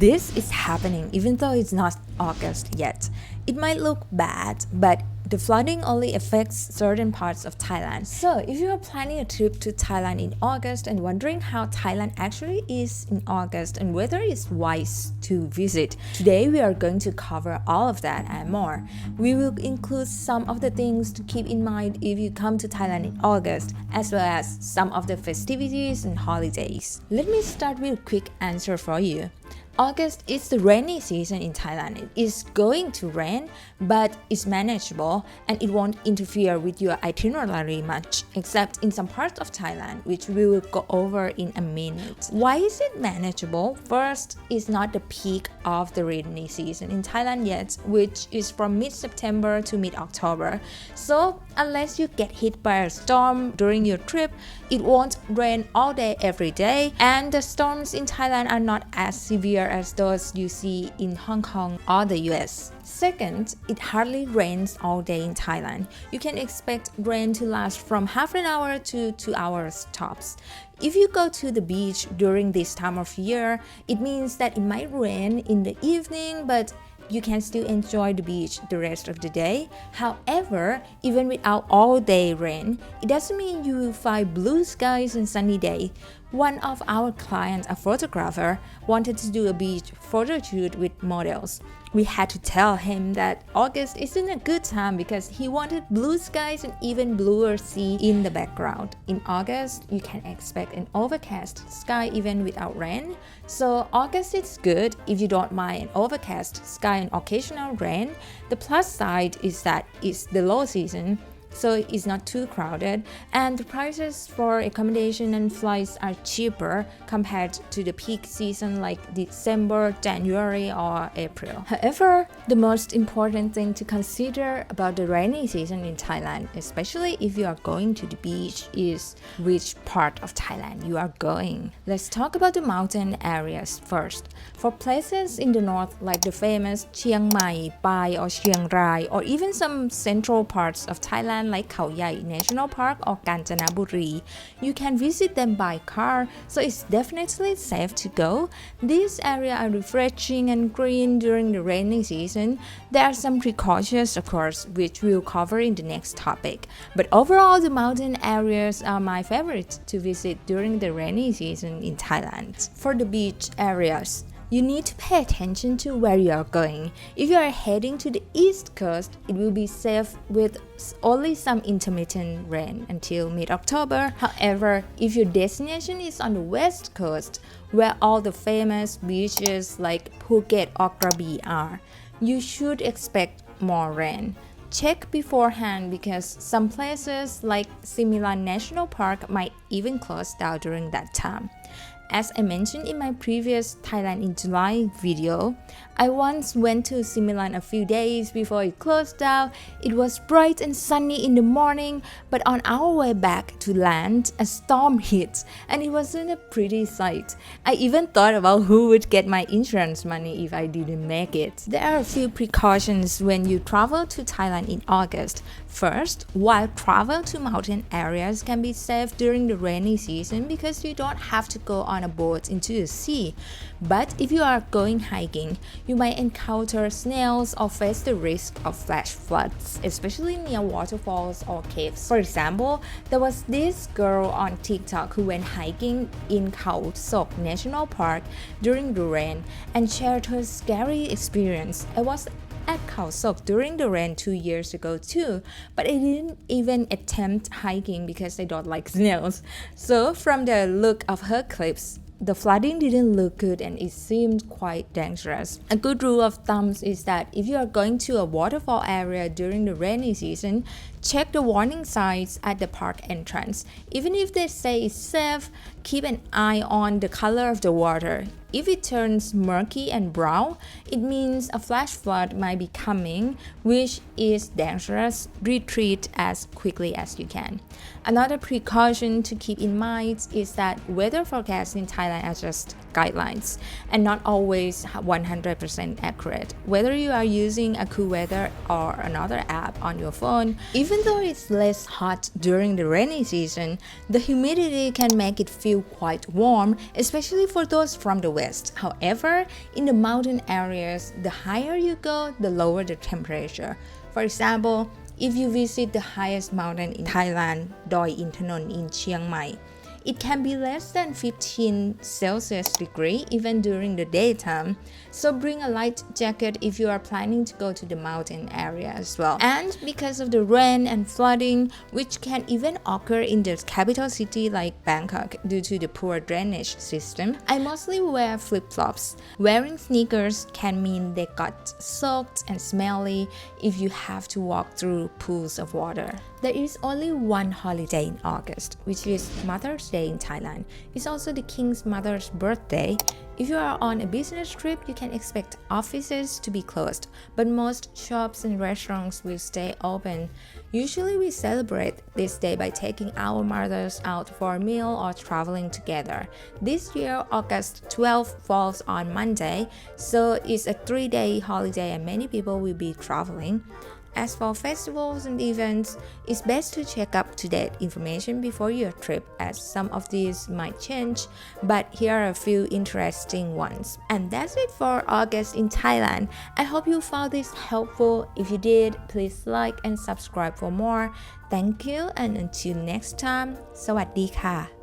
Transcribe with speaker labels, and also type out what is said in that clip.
Speaker 1: This is happening even though it's not August yet. It might look bad, but the flooding only affects certain parts of Thailand. So if you are planning a trip to Thailand in August and wondering how Thailand actually is in August and whether it's wise to visit, today we are going to cover all of that and more. We will include some of the things to keep in mind if you come to Thailand in August, as well as some of the festivities and holidays. Let me start with a quick answer for you. August is the rainy season in Thailand. It is going to rain, but it's manageable and it won't interfere with your itinerary much, except in some parts of Thailand, which we will go over in a minute. Why is it manageable? First, it's not the peak of the rainy season in Thailand yet, which is from mid-September to mid-October. So unless you get hit by a storm during your trip, it won't rain all day every day, and the storms in Thailand are not as severe as those you see in Hong Kong or the US. Second, it hardly rains all day in Thailand. You can expect rain to last from half an hour to 2 hours tops. If you go to the beach during this time of year, it means that it might rain in the evening, but you can still enjoy the beach the rest of the day. However, even without all-day rain, it doesn't mean you will find blue skies and sunny days. One of our clients, a photographer, wanted to do a beach photo shoot with models. We had to tell him that August isn't a good time because he wanted blue skies and even bluer sea in the background. In August, you can expect an overcast sky even without rain. So August is good if you don't mind an overcast sky and occasional rain. The plus side is that it's the low season, so it's not too crowded, and the prices for accommodation and flights are cheaper compared to the peak season like December, January, or April. However, the most important thing to consider about the rainy season in Thailand, especially if you are going to the beach, is which part of Thailand you are going. Let's talk about the mountain areas first. For places in the north like the famous Chiang Mai, Pai, or Chiang Rai, or even some central parts of Thailand like Khao Yai National Park or Kanchanaburi, you can visit them by car, so it's definitely safe to go. These areas are refreshing and green during the rainy season. There are some precautions, of course, which we'll cover in the next topic. But overall, the mountain areas are my favorite to visit during the rainy season in Thailand. For the beach areas, you need to pay attention to where you are going. If you are heading to the east coast, it will be safe with only some intermittent rain until mid-October. However, if your destination is on the west coast, where all the famous beaches like Phuket or Krabi are, you should expect more rain. Check beforehand because some places like Similan National Park might even close down during that time. As I mentioned in my previous Thailand in July video, I once went to Similan a few days before it closed down. It was bright and sunny in the morning, but on our way back to land, a storm hit and it wasn't a pretty sight. I even thought about who would get my insurance money if I didn't make it. There are a few precautions when you travel to Thailand in August. First, while travel to mountain areas can be safe during the rainy season because you don't have to go on a boat into the sea. But if you are going hiking, you might encounter snails or face the risk of flash floods, especially near waterfalls or caves. For example, there was this girl on TikTok who went hiking in Khao Sok National Park during the rain and shared her scary experience. I was at Khao Sok during the rain 2 years ago too, but I didn't even attempt hiking because I don't like snails. So from the look of her clips, the flooding didn't look good and it seemed quite dangerous. A good rule of thumb is that if you are going to a waterfall area during the rainy season, check the warning signs at the park entrance. Even if they say it's safe, keep an eye on the color of the water. If it turns murky and brown, it means a flash flood might be coming, which is dangerous. Retreat as quickly as you can. Another precaution to keep in mind is that weather forecasts in Thailand are just guidelines and not always 100% accurate. Whether you are using AccuWeather or another app on your phone, even though it's less hot during the rainy season, the humidity can make it feel feel quite warm, especially for those from the west. However, in the mountain areas, the higher you go, the lower the temperature. For example, if you visit the highest mountain in Thailand, Doi Intanon in Chiang Mai, it can be less than 15 Celsius degree even during the daytime. So bring a light jacket if you are planning to go to the mountain area as well. And because of the rain and flooding, which can even occur in the capital city like Bangkok due to the poor drainage system, I mostly wear flip-flops. Wearing sneakers can mean they got soaked and smelly if you have to walk through pools of water. There is only one holiday in August, which is Mother's Day in Thailand. It's also the King's mother's birthday. If you are on a business trip, you can expect offices to be closed, but most shops and restaurants will stay open. Usually we celebrate this day by taking our mothers out for a meal or traveling together. This year, August 12th falls on Monday, so it's a 3-day holiday and many people will be traveling. As for festivals and events, it's best to check up-to-date information before your trip as some of these might change, but here are a few interesting ones. And that's it for August in Thailand. I hope you found this helpful. If you did, please like and subscribe for more. Thank you and until next time, สวัสดีค่ะ